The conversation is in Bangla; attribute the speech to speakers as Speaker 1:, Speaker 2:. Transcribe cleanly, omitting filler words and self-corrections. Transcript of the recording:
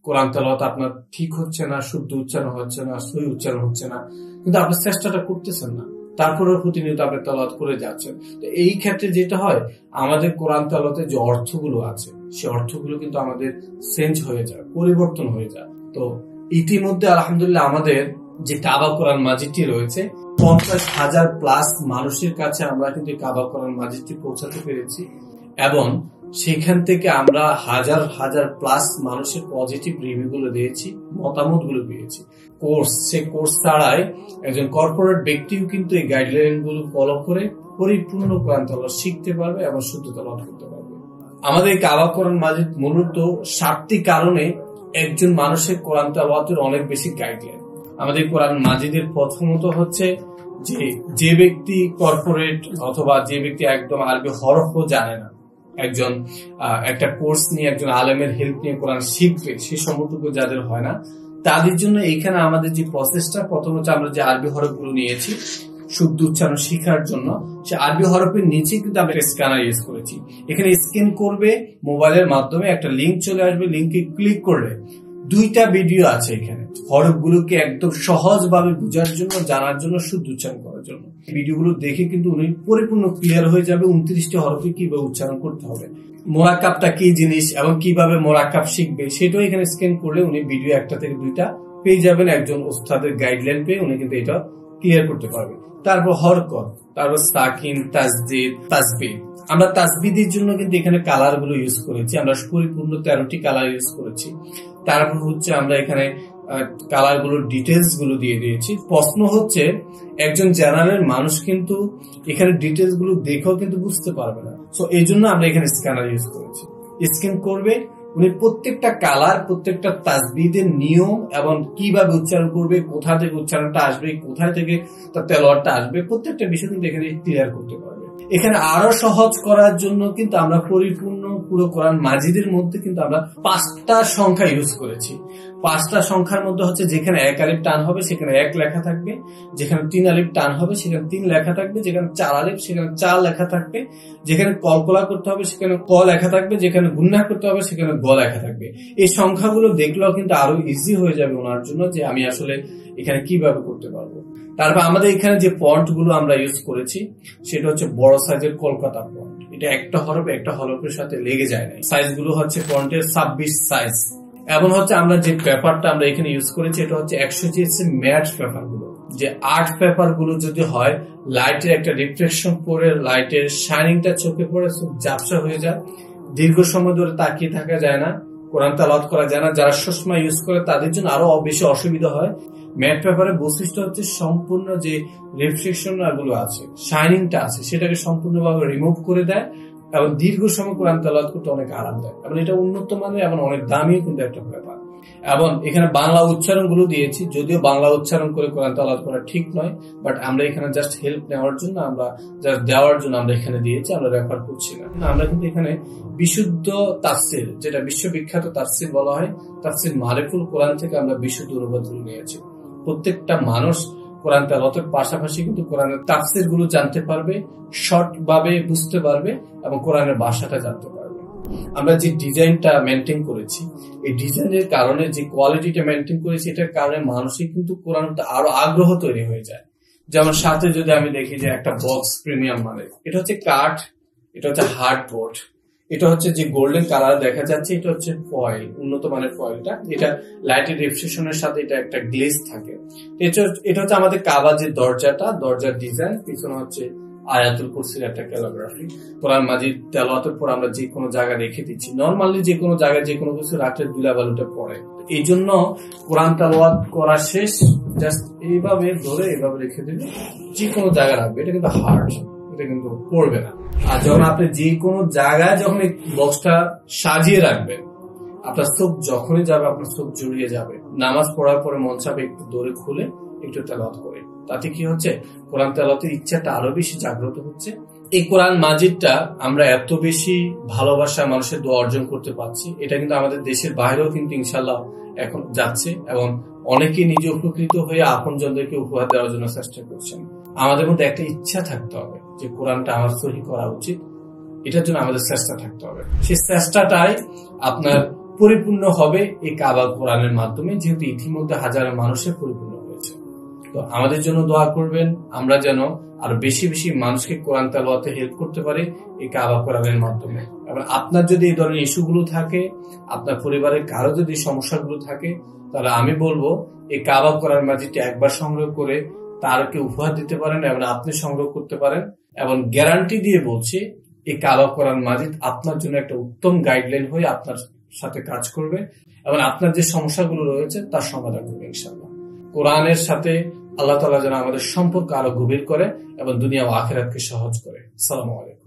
Speaker 1: কোরআন তেলাওয়াত আপনার ঠিক হচ্ছে না, শুদ্ধ উচ্চারণ হচ্ছে না, সহি উচ্চারণ হচ্ছে না, কিন্তু আপনি চেষ্টাটা করতেছেন না, তারপরেও প্রতিনিয়ত আপনি তেলাওয়াত করে যাচ্ছেন। তো এই ক্ষেত্রে যেটা হয়, আমাদের কোরআন তেলাওয়াতের যে অর্থগুলো আছে সেই অর্থগুলো কিন্তু আমাদের চেঞ্জ হয়ে যায়, পরিবর্তন হয়ে যায়। তো ইতিমধ্যে আলহামদুলিল্লাহ আমাদের যে কাবা কোরআন মাজিদটি রয়েছে 50,000 প্লাস মানুষের কাছে আমরা কিন্তু কাবা কোরআন মাজিদটি পৌঁছাতে পেরেছি, এবং সেখান থেকে আমরা হাজার হাজার প্লাস মানুষের পজিটিভ রিভিউ গুলো দিয়েছি, মতামত গুলো পেয়েছি। সে কোর্স ছাড়াই একজন কর্পোরেট ব্যক্তিও কিন্তু এই গাইডলাইন গুলো ফলো করে পরিপূর্ণ কোরআন তেলাওয়াত শিখতে পারবে এবং শুদ্ধ তেলাওয়াত করতে পারবে। আমাদের কাবা কোরআন মাজিদ মূলত 7টি কারণে একজন মানুষের কোরআন তেলাওয়াতের অনেক বেশি গাইডলাইন। আমাদের কোরআন মাজিদের প্রথমত হচ্ছে যে ব্যক্তি কর্পোরেট অথবা যে ব্যক্তি একদম আরবি হরফও জানে না, একজন একটা কোর্স নিয়ে একজন আলেমের হেল্প নিয়ে কোরআন শিখবে, সে সময়টুকু যাদের হয় না, তাদের জন্য এইখানে আমাদের যে প্রসেসটা, প্রথমত আমরা যে আরবি হরফগুলো নিয়েছি শুদ্ধ উচ্চারণ শেখার জন্য, সে আরবি হরফের নিচে কিন্তু আমরা স্ক্যানার ইউজ করেছি। এখানে স্ক্যান করবে মোবাইলের মাধ্যমে, একটা লিঙ্ক চলে আসবে, লিঙ্কে ক্লিক করলে 2টা ভিডিও আছে এখানে হরফগুলোকে একদম সহজভাবে বোঝার জন্য, জানার জন্য, শুদ্ধ উচ্চারণ করার জন্য। ভিডিওগুলো দেখে কিন্তু উনি পরিপূর্ণ ক্লিয়ার হয়ে যাবে 29টি হরফে কিভাবে উচ্চারণ করতে হবে, মোরাক্কাবটা কি জিনিস এবং কিভাবে মোরাক্কাব শিখবে সেটাও এখানে স্ক্যান করলে উনি ভিডিও 1টা থেকে 2টা পেয়ে যাবেন। একজন ওস্তাদের গাইডলাইন পেয়ে উনি কিন্তু এটা ক্লিয়ার করতে পারবে। তারপর হরকত, তারপর সাকিন, তাসদীদ, তাসবিহ। আমরা তাসবিদের জন্য কিন্তু এখানে কালার গুলো ইউজ করেছি, আমরা পরিপূর্ণ 13টি কালার ইউজ করেছি। তারপর হচ্ছে আমরা এখানে কালার গুলোর ডিটেলস গুলো দিয়ে দিয়েছি। প্রশ্ন হচ্ছে একজন জেনারেল মানুষ কিন্তু এখানে ডিটেলস গুলো দেখেও কিন্তু বুঝতে পারবে না, তো এই জন্য আমরা এখানে স্ক্যানার ইউজ করেছি। স্ক্যান করবে, উনি প্রত্যেকটা কালার, প্রত্যেকটা তাসবিদের নিয়ম এবং কিভাবে উচ্চারণ করবে, কোথা থেকে উচ্চারণটা আসবে, কোথায় থেকে তার তেলাওয়াতটা আসবে, প্রত্যেকটা বিষয় কিন্তু এখানে ক্লিয়ার করতে পারবে। এখানে আরো সহজ করার জন্য কিন্তু আমরা পরিপূর্ণ পুরো কোরআন মাজিদের মধ্যে কিন্তু আমরা 5টা সংখ্যা ইউজ করেছি। 5টা সংখ্যার মধ্যে হচ্ছে যেখানে 1 আলিফ টান হবে সেখানে 1 লেখা থাকবে, যেখানে 3 আলিফ টান হবে সেখানে 3 লেখা থাকবে, যেখানে 4 আলিফ সেখানে 4 লেখা থাকবে, যেখানে কলকলা করতে হবে সেখানে ক লেখা থাকবে, যেখানে গুণনা করতে হবে সেখানে গ লেখা থাকবে। এই সংখ্যাগুলো দেখলেও কিন্তু আরো ইজি হয়ে যাবে ওনার জন্য যে আমি আসলে এখানে কিভাবে করতে পারবো। তারপর আমাদের এখানে যে ফন্ট গুলো আমরা ইউজ করেছি সেটা হচ্ছে বড় সাইজের কলকাতা ফন্ট। এটা একটা হরফের সাথে লেগে যায় না। সাইজ গুলো হচ্ছে ফন্টের 26 সাইজ। এবং হচ্ছে আমরা যে পেপারটা আমরা এখানে ইউজ করেছি এটা হচ্ছে 100 GHz ম্যাট পেপার গুলো। যে আর্ট পেপার গুলো যদি হয়, লাইটের একটা রিফ্লেকশন পড়ে, লাইটের শাইনিংটা চোখে পড়ে, খুব ঝাপসা হয়ে যায়, দীর্ঘ সময় ধরে তাকিয়ে থাকা যায় না, কোরআন তেলাওয়াত করা যায় না। যারা চশমা ইউজ করে তাদের জন্য আরো বেশি অসুবিধা হয়। ম্যাট পেপারের বৈশিষ্ট্য হচ্ছে সম্পূর্ণ যে রিফ্লেকশন গুলো আছে, শাইনিংটা আছে, সেটাকে সম্পূর্ণভাবে রিমুভ করে দেয় এবং দীর্ঘ সময় কোরআন তেলাওয়াত করতে অনেক আরামদায়ক। এবং এটা উন্নত মানের এবং অনেক দামি কিন্তু একটা পেপার। এবং এখানে বাংলা উচ্চারণ গুলো দিয়েছি, যদিও বাংলা উচ্চারণ করে কোরআন তেলাওয়াত করা ঠিক নয়, বাট আমরা এখানে জাস্ট হেল্প নেওয়ার জন্য, আমরা জাস্ট দেওয়ার জন্য আমরা এখানে দিয়েছি, আমরা রেফার করছি না। আমরা কিন্তু এখানে বিশুদ্ধ তাফসির, যেটা বিশ্ববিখ্যাত তাফসির বলা হয়, তাফসির মারিফুল কোরআন থেকে আমরা বিশুদ্ধ অনুবাদ নিয়েছি। প্রত্যেকটা মানুষ কোরআন তেলাওয়াতের পাশাপাশি কিন্তু কোরআনের তাফসির গুলো জানতে পারবে, শর্ট ভাবে বুঝতে পারবে এবং কোরআনের ভাষাটা জানতে পারবে। আমরা যে ডিজাইনটা মেনটেন করেছি, এই ডিজাইনের কারণে, যে কোয়ালিটিটা মেনটেন করেছি, এটার কারণে মানুষই কিন্তু কোরআন আরো আগ্রহ তৈরি হয়ে যায়। যেমন সাথে যদি আমি দেখি যে একটা বক্স প্রিমিয়াম মানে, এটা হচ্ছে কাঠ, এটা হচ্ছে হার্ডবোর্ড, এটা হচ্ছে যে গোল্ডেন কালার দেখা যাচ্ছে, এটা হচ্ছে ফয়েল, উন্নত মানের ফয়েলটা। এটা লাইটের রিফ্লেকশনের সাথে এটা একটা গ্লেজ থাকে। এটা হচ্ছে আমাদের কাবা যে দরজাটা, দরজার ডিজাইন, পিছনে হচ্ছে আয়াতুল কুরসির একটা ক্যালিগ্রাফি। কোরআন মাজিদ তেলাওয়াতের পর আমরা যে কোনো জায়গায় রেখে দিচ্ছি, নর্মালি যে কোনো জায়গায় যে কোনো কিছু রাখলে ধুলাবালুটা পড়ে, এই জন্য কোরআন তেলাওয়াত করা শেষ, জাস্ট এইভাবে ধরে এইভাবে রেখে দিলে যে কোনো জায়গায় রাখবে, এটা কিন্তু হার্ড, এটা কিন্তু পড়বে না। আর যখন আপনি যে কোনো জায়গায় যখন এই বক্সটা সাজিয়ে রাখবেন, আপনার চোখ যখনই যাবে আপনার চোখ জড়িয়ে যাবে। নামাজ পড়ার পরে মন চাবে একটু দৌড়ে খুলে একটু তেলাওয়াত করে, তাতে কি হচ্ছে কোরআন তেলাওয়াতের ইচ্ছাটা আরো বেশি জাগ্রত হচ্ছে। এই কোরআন মাজিদটা আমরা এত বেশি ভালোবাসা মানুষের দোয়া অর্জন করতে পারছি, এটা কিন্তু আমাদের দেশের বাইরেও কিন্তু ইনশাল্লাহ এখন যাচ্ছে এবং অনেকে নিজে উপকৃত হয়ে আপনজনদেরকে উপহার দেওয়ার জন্য চেষ্টা করছেন। আমাদের মধ্যে একটা ইচ্ছা থাকতে হবে যে কোরআনটা আমার সহি করা উচিত, এটার জন্য আমাদের চেষ্টা থাকতে হবে। সেই চেষ্টাটাই আপনার পরিপূর্ণ হবে এই কাবা কোরআনের মাধ্যমে, যেহেতু ইতিমধ্যে হাজারো মানুষের পরিপূর্ণ হয়েছে। তো আমাদের জন্য দোয়া করবেন, আমরা যেন আরো বেশি বেশি মানুষকে কোরআন তেলাওয়াতে হেল্প করতে পারি এই কাবা কোরআনের মাধ্যমে। এবং আপনার যদি এই ধরনের ইস্যুগুলো থাকে, আপনার পরিবারের কারো যদি সমস্যাগুলো থাকে, তাহলে আমি বলবো এই কাবা কোরআন মাজিদটি একবার সংগ্রহ করে তারকে উপহার দিতে পারেন এবং আপনি সংগ্রহ করতে পারেন। এবং গ্যারান্টি দিয়ে বলছি, এই কাবা কোরআন মাজিদ আপনার জন্য একটা উত্তম গাইডলাইন হয়ে আপনার সাথে কাজ করবে এবং আপনার যে সমস্যাগুলো রয়েছে তার সমাধান করবে ইনশাআল্লাহ। কোরআনের সাথে আল্লাহ তাআলা যেন আমাদের সম্পর্ক আরো গভীর করে এবং দুনিয়া ও আখিরাতকে সহজ করে। আসসালামু আলাইকুম।